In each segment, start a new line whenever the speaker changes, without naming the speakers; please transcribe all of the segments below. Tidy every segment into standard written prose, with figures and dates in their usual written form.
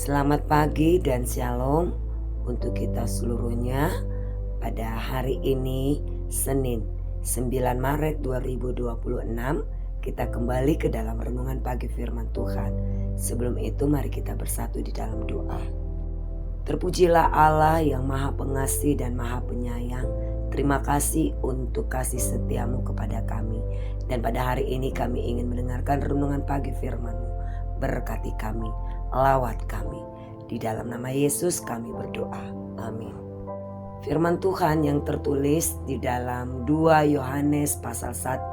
Selamat pagi dan shalom untuk kita seluruhnya. Pada hari ini Senin 9 Maret 2026 kita kembali ke dalam renungan pagi firman Tuhan. Sebelum itu mari kita bersatu di dalam doa. Terpujilah Allah yang maha pengasih dan maha penyayang. Terima kasih untuk kasih setiamu kepada kami. Dan pada hari ini kami ingin mendengarkan renungan pagi firman-Mu. Berkati kami, lawat kami. Di dalam nama Yesus kami berdoa. Amin. Firman Tuhan yang tertulis di dalam 2 Yohanes pasal 1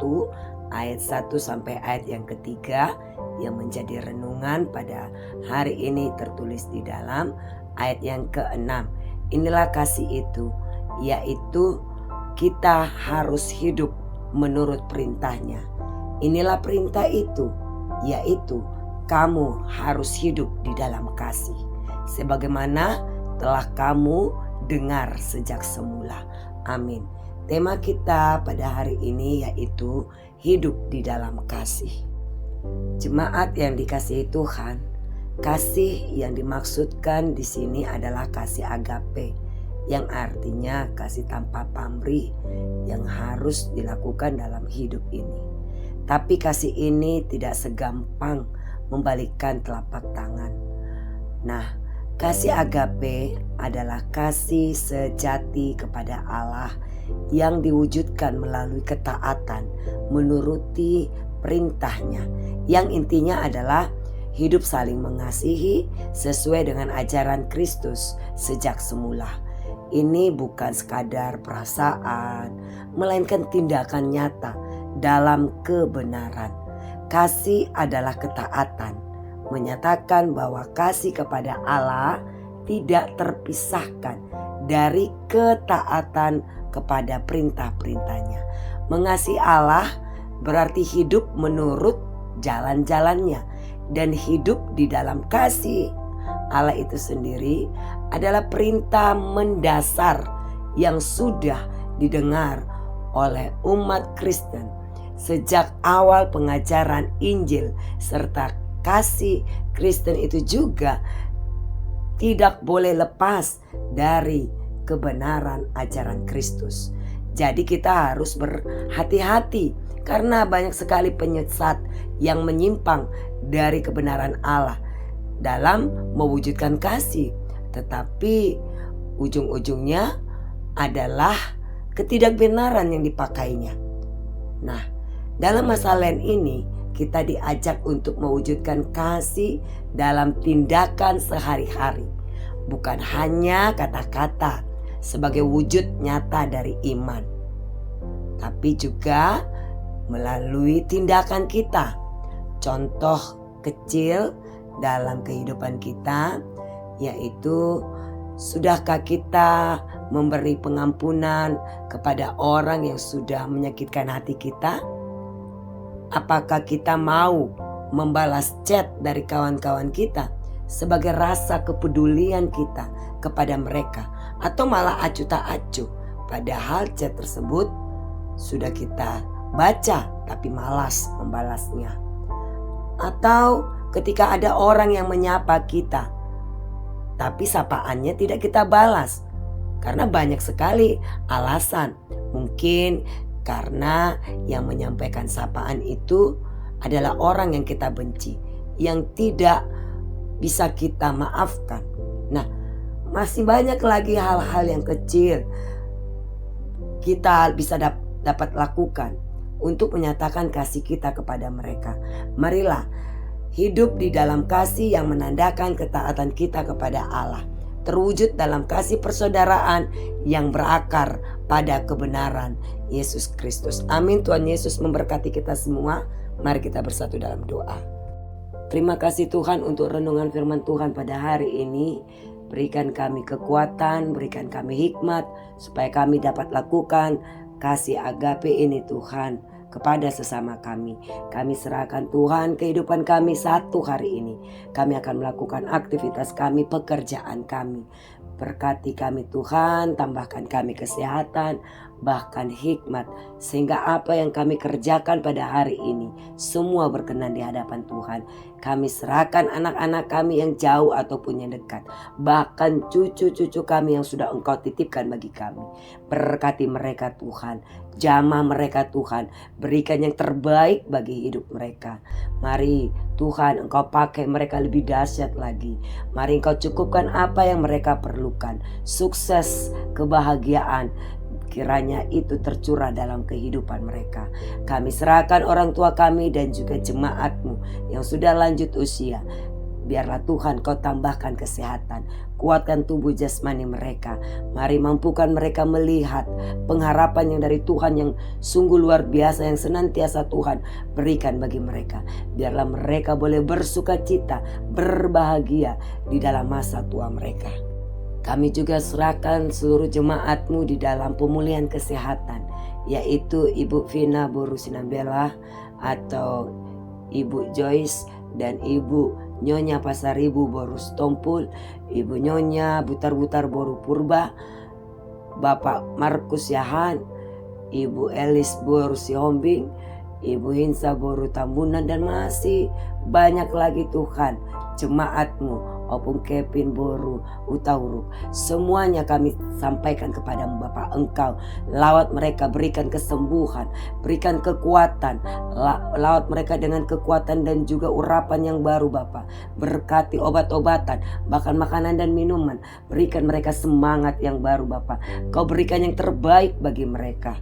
ayat 1 sampai ayat yang ketiga yang menjadi renungan pada hari ini tertulis di dalam ayat yang ke-6. Inilah kasih itu, yaitu kita harus hidup menurut perintahnya. Inilah perintah itu, yaitu kamu harus hidup di dalam kasih, sebagaimana telah kamu dengar sejak semula. Amin. Tema kita pada hari ini yaitu hidup di dalam kasih. Jemaat yang dikasihi Tuhan, kasih yang dimaksudkan di sini adalah kasih agape, yang artinya kasih tanpa pamrih yang harus dilakukan dalam hidup ini. Tapi kasih ini tidak segampang membalikkan telapak tangan. Nah, kasih agape adalah kasih sejati kepada Allah yang diwujudkan melalui ketaatan menuruti perintahnya, yang intinya adalah hidup saling mengasihi sesuai dengan ajaran Kristus sejak semula. Ini bukan sekadar perasaan, melainkan tindakan nyata dalam kebenaran. Kasih adalah ketaatan, menyatakan bahwa kasih kepada Allah tidak terpisahkan dari ketaatan kepada perintah-perintahnya. Mengasihi Allah berarti hidup menurut jalan-jalannya, dan hidup di dalam kasih Allah itu sendiri adalah perintah mendasar yang sudah didengar oleh umat Kristen sejak awal pengajaran Injil, serta kasih Kristen itu juga tidak boleh lepas dari kebenaran ajaran Kristus. Jadi kita harus berhati-hati karena banyak sekali penyesat yang menyimpang dari kebenaran Allah dalam mewujudkan kasih, tetapi ujung-ujungnya adalah ketidakbenaran yang dipakainya. Nah, dalam masa Lent ini kita diajak untuk mewujudkan kasih dalam tindakan sehari-hari, bukan hanya kata-kata sebagai wujud nyata dari iman, tapi juga melalui tindakan kita. Contoh kecil dalam kehidupan kita yaitu, sudahkah kita memberi pengampunan kepada orang yang sudah menyakitkan hati kita? Apakah kita mau membalas chat dari kawan-kawan kita sebagai rasa kepedulian kita kepada mereka, atau malah acuh tak acuh padahal chat tersebut sudah kita baca tapi malas membalasnya? Atau ketika ada orang yang menyapa kita tapi sapaannya tidak kita balas karena banyak sekali alasan. Mungkin karena yang menyampaikan sapaan itu adalah orang yang kita benci, yang tidak bisa kita maafkan. Nah, masih banyak lagi hal-hal yang kecil kita bisa dapat lakukan untuk menyatakan kasih kita kepada mereka. Marilah hidup di dalam kasih yang menandakan ketaatan kita kepada Allah, terwujud dalam kasih persaudaraan yang berakar pada kebenaran Yesus Kristus. Amin. Tuhan Yesus memberkati kita semua. Mari kita bersatu dalam doa. Terima kasih Tuhan untuk renungan firman Tuhan pada hari ini. Berikan kami kekuatan, berikan kami hikmat supaya kami dapat lakukan kasih agape ini Tuhan kepada sesama kami. Kami serahkan Tuhan kehidupan kami satu hari ini. Kami akan melakukan aktivitas kami, pekerjaan kami. Berkati kami Tuhan, tambahkan kami kesehatan, bahkan hikmat, sehingga apa yang kami kerjakan pada hari ini semua berkenan di hadapan Tuhan. Kami serahkan anak-anak kami yang jauh ataupun yang dekat, bahkan cucu-cucu kami yang sudah Engkau titipkan bagi kami. Berkati mereka Tuhan, jamah mereka Tuhan, berikan yang terbaik bagi hidup mereka. Mari Tuhan, Engkau pakai mereka lebih dahsyat lagi. Mari Engkau cukupkan apa yang mereka perlukan. Sukses, kebahagiaan, kiranya itu tercurah dalam kehidupan mereka. Kami serahkan orang tua kami dan juga jemaat-Mu yang sudah lanjut usia. Biarlah Tuhan Kau tambahkan kesehatan, kuatkan tubuh jasmani mereka. Mari mampukan mereka melihat pengharapan yang dari Tuhan yang sungguh luar biasa, yang senantiasa Tuhan berikan bagi mereka. Biarlah mereka boleh bersuka cita, berbahagia di dalam masa tua mereka. Kami juga serahkan seluruh jemaat-Mu di dalam pemulihan kesehatan, yaitu Ibu Vina Boru Sinambela atau Ibu Joyce dan Ibu Nyonya Pasaribu Boru Stompul, Ibu Nyonya Butar-Butar Boru Purba, Bapak Markus Yahan, Ibu Elis Boru Sihombing, Ibu Hinsa Boru Tambunan, dan masih banyak lagi Tuhan jemaat-Mu, Opung Kevin Boru Utauruk. Semuanya kami sampaikan kepadamu Bapak. Engkau lawat mereka, berikan kesembuhan, berikan kekuatan, lawat mereka dengan kekuatan dan juga urapan yang baru Bapak. Berkati obat-obatan, bahkan makanan dan minuman, berikan mereka semangat yang baru Bapak. Kau berikan yang terbaik bagi mereka.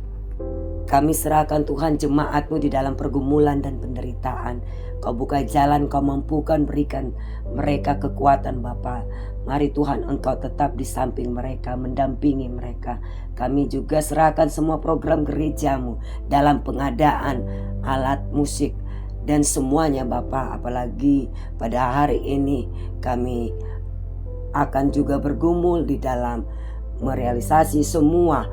Kami serahkan Tuhan jemaat-Mu di dalam pergumulan dan penderitaan. Kau buka jalan, Kau mampukan, berikan mereka kekuatan Bapa. Mari Tuhan Engkau tetap di samping mereka, mendampingi mereka. Kami juga serahkan semua program gereja-Mu dalam pengadaan alat musik dan semuanya Bapa. Apalagi pada hari ini kami akan juga bergumul di dalam merealisasi semua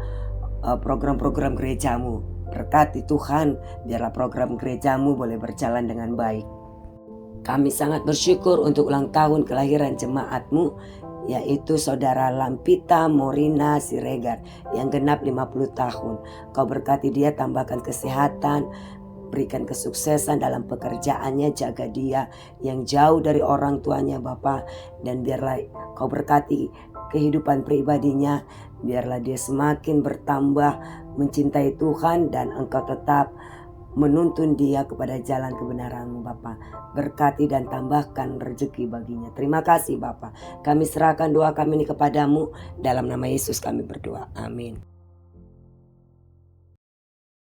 program-program gereja-Mu. Berkati Tuhan, biarlah program gereja-Mu boleh berjalan dengan baik. Kami sangat bersyukur untuk ulang tahun kelahiran jemaat-Mu, yaitu Saudara Lampita Morina Siregar yang genap 50 tahun. Kau berkati dia, tambahkan kesehatan, berikan kesuksesan dalam pekerjaannya, jaga dia yang jauh dari orang tuanya Bapa, dan biarlah Kau berkati kehidupan pribadinya, biarlah dia semakin bertambah mencintai Tuhan dan Engkau tetap menuntun dia kepada jalan kebenaran-Mu Bapa. Berkati dan tambahkan rezeki baginya. Terima kasih Bapa. Kami serahkan doa kami ini kepadamu, dalam nama Yesus kami berdoa. Amin.